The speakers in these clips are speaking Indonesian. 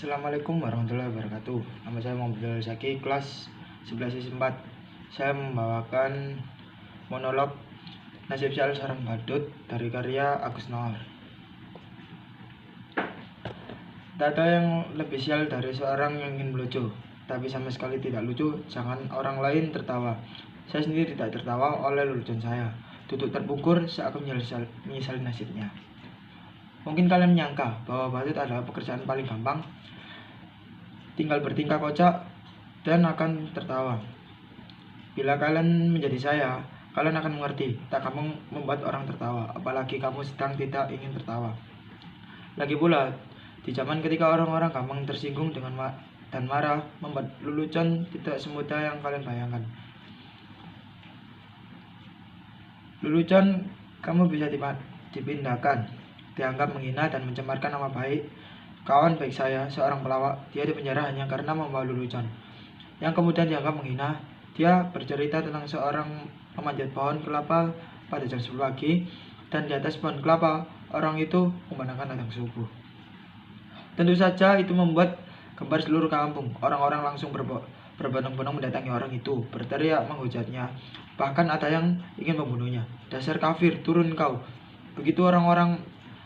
Assalamualaikum warahmatullahi wabarakatuh. Nama saya Muhammad Zaki, kelas 11 sesi 4. Saya membawakan monolog Nasib Sial Seorang Badut dari karya Agus Noor. Tak ada yang lebih sial dari seorang yang ingin melucu, tapi sama sekali tidak lucu. Jangan orang lain tertawa. Saya sendiri tidak tertawa oleh lelucon saya. Duduk terbungkur seakan menyesali nasibnya. Mungkin kalian menyangka bahwa badut adalah pekerjaan paling gampang, tinggal bertingkah kocak dan akan tertawa. Bila kalian menjadi saya, kalian akan mengerti tak gampang membuat orang tertawa, apalagi kamu sedang tidak ingin tertawa. Lagi pula, di zaman ketika orang-orang gampang tersinggung dan marah, membuat lelucon tidak semudah yang kalian bayangkan. Lelucon kamu bisa dipindahkan, dianggap menghina dan mencemarkan nama baik kawan baik saya, seorang pelawak. Dia dipenjara hanya karena membawa lelucon yang kemudian dianggap menghina. Dia bercerita tentang seorang pemanjat pohon kelapa pada jam 10 pagi, dan di atas pohon kelapa orang itu memandangkan adang subuh. Tentu saja itu membuat gembar seluruh kampung. Orang-orang langsung berbondong-bondong mendatangi orang itu, berteriak menghujatnya. Bahkan ada yang ingin membunuhnya. Dasar kafir, turun kau. Begitu orang-orang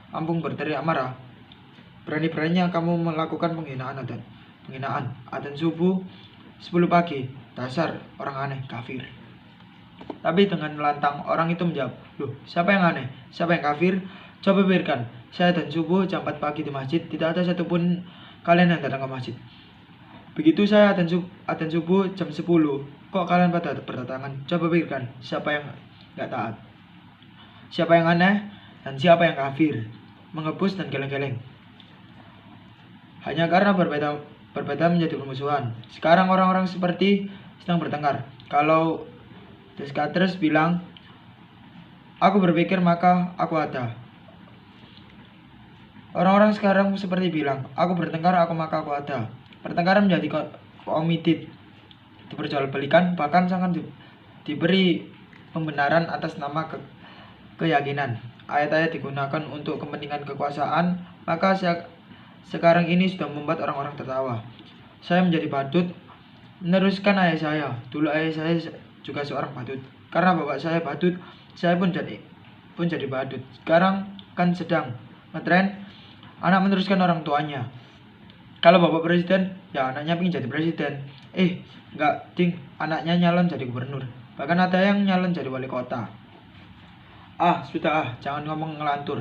kampung berteriak marah, berani-beraninya kamu melakukan penghinaan adzan subuh 10 pagi. Dasar orang aneh, kafir. Tapi dengan lantang orang itu menjawab, loh, siapa yang aneh? Siapa yang kafir? Coba pikirkan, saya adzan subuh jam 4 pagi di masjid, tidak ada satupun kalian yang datang ke masjid. Begitu saya adzan subuh jam 10, kok kalian pada berdatangan? Coba pikirkan, siapa yang gak taat? Siapa yang aneh dan siapa yang kafir? Mengebus dan geleng-geleng. Hanya karena berbeda menjadi permusuhan. Sekarang orang-orang seperti sedang bertengkar. Kalau Descartes bilang, aku berpikir maka aku ada. Orang-orang sekarang seperti bilang, aku bertengkar maka aku ada. Pertengkaran menjadi komodit, diperjualbelikan, bahkan sangat diberi pembenaran atas nama keyakinan. Ayat-ayat digunakan untuk kepentingan kekuasaan, maka sekarang ini sudah membuat orang-orang tertawa. Saya menjadi badut meneruskan ayah saya. Dulu ayah saya juga seorang badut. Karena bapak saya badut, saya pun jadi badut. Sekarang kan sedang ngetren anak meneruskan orang tuanya. Kalau bapak presiden, ya anaknya ingin jadi presiden. Enggak, ding, anaknya nyalon jadi gubernur. Bahkan ada yang nyalon jadi wali kota. Sudah, jangan ngomong ngelantur.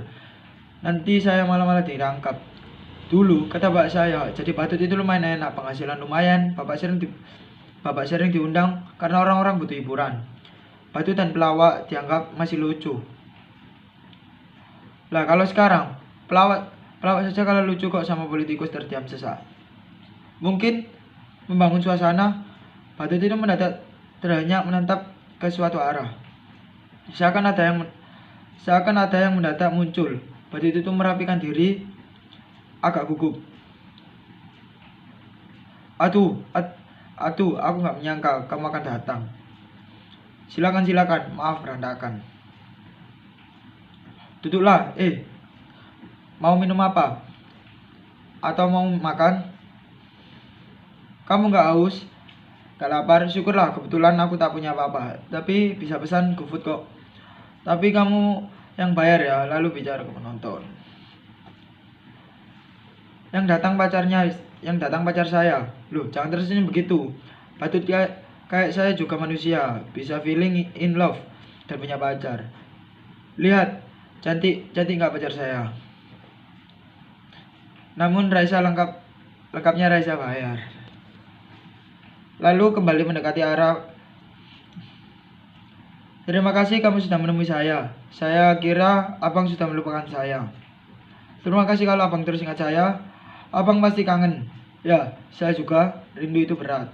Nanti saya malah dirangkap. Dulu, kata bapak saya, jadi badut itu lumayan enak, penghasilan lumayan. Bapak sering diundang karena orang-orang butuh hiburan. Badut dan pelawak dianggap masih lucu. Lah kalau sekarang, pelawak saja kalau lucu kok sama politikus terdiam sesak. Mungkin membangun suasana, badut itu mendadak terhanyak menatap ke suatu arah. Seakan ada yang mendadak muncul. Badut itu merapikan diri, agak gugup. Aduh, aku gak menyangka kamu akan datang. Silakan, maaf berantakan. Duduklah, mau minum apa? Atau mau makan? Kamu gak haus? Gak lapar? Syukurlah, kebetulan aku tak punya apa-apa. Tapi bisa pesan GoFood kok. Tapi kamu yang bayar ya, lalu bicara ke penonton. Yang datang pacar saya. Loh, jangan tersenyum begitu. Badut kayak saya juga manusia, bisa feeling in love dan punya pacar. Lihat, cantik gak pacar saya? Namun Raisa lengkapnya Raisa bayar. Lalu kembali mendekati arah. Terima kasih kamu sudah menemui saya. Saya kira abang sudah melupakan saya. Terima kasih kalau abang terus ingat saya. Abang pasti kangen. Ya, saya juga, rindu itu berat.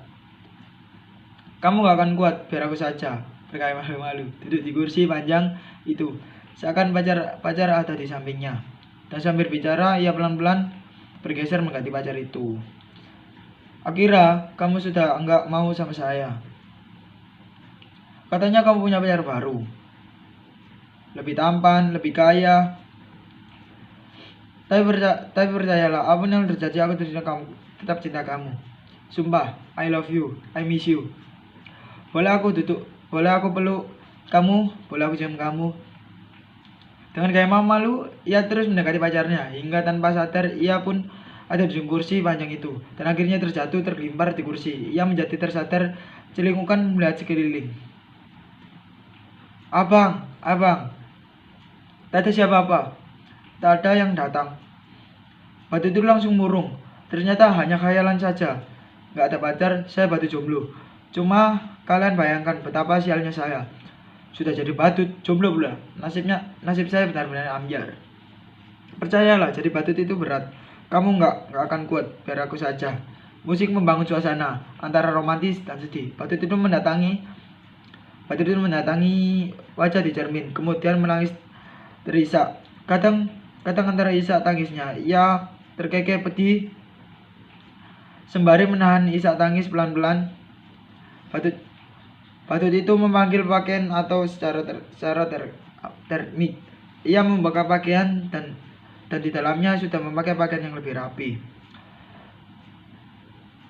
Kamu gak akan kuat, biar aku saja. Berkaya malu-malu, duduk di kursi panjang itu. Seakan pacar ada di sampingnya. Dan sambil bicara, ia pelan-pelan bergeser mengganti pacar itu. Akira, kamu sudah enggak mau sama saya. Katanya kamu punya pacar baru. Lebih tampan, lebih kaya. Tapi percayalah, apapun yang terjadi aku tetap cinta kamu. Sumpah, I love you, I miss you. Boleh aku peluk kamu, boleh aku cium kamu. Dengan gaya malu, ia terus mendekati pacarnya, hingga tanpa sadar ia pun ada di ujung kursi panjang itu. Dan akhirnya terjatuh tergelimpar di kursi. Ia menjadi tersadar, celingukan melihat sekeliling. Abang, tak ada siapa-apa. Tak ada yang datang. Batu itu langsung murung. Ternyata hanya khayalan saja. Gak ada pacar, saya batu jomblo. Cuma kalian bayangkan betapa sialnya saya. Sudah jadi batut, jomblo pula. Nasib saya benar-benar ambyar. Percayalah, jadi batut itu berat. Kamu nggak akan kuat, biar aku saja. Musik membangun suasana antara romantis dan sedih. Batut itu mendatangi wajah di cermin, kemudian menangis terisak. Kadang antara isak tangisnya, ia terkekeh pedih sembari menahan isak tangis pelan-pelan. Batut itu memanggil pakaian atau secara termik. Ia membuka pakaian dan di dalamnya sudah memakai pakaian yang lebih rapi.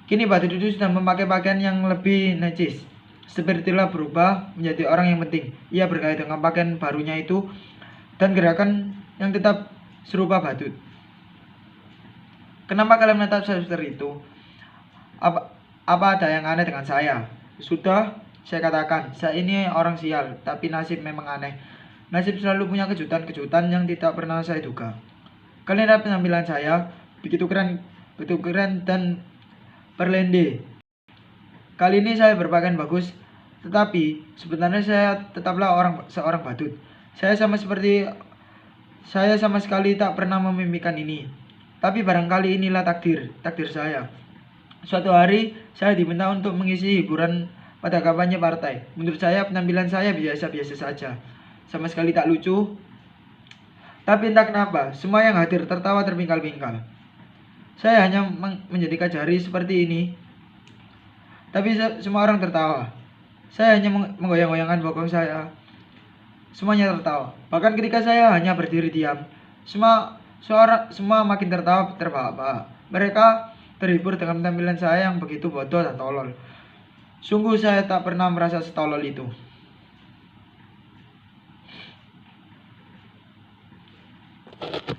Kini batut itu sudah memakai pakaian yang lebih necis. Sepertilah berubah menjadi orang yang penting. Ia bergaya dengan pakaian barunya itu dan gerakan yang tetap serupa batut. Kenapa kalian menatap saya seperti itu? Apa ada yang aneh dengan saya? Sudah, saya katakan, saya ini orang sial, tapi nasib memang aneh. Nasib selalu punya kejutan-kejutan yang tidak pernah saya duga. Kalian lihat penampilan saya, begitu keren dan berlende. Kali ini saya berpakaian bagus, tetapi sebenarnya saya tetaplah seorang badut. Saya sama sekali tak pernah memimpikan ini. Tapi barangkali inilah takdir saya. Suatu hari saya diminta untuk mengisi hiburan pada kampanye partai. Menurut saya penampilan saya biasa-biasa saja, sama sekali tak lucu. Tapi entah kenapa, semua yang hadir tertawa terpingkal-pingkal. Saya hanya menjadi kajari seperti ini, tapi semua orang tertawa. Saya hanya menggoyang-goyangkan bokong saya. Semuanya tertawa. Bahkan ketika saya hanya berdiri diam, semua makin tertawa terbahak-bahak. Mereka terhibur dengan penampilan saya yang begitu bodoh dan tolol. Sungguh saya tak pernah merasa setolol itu.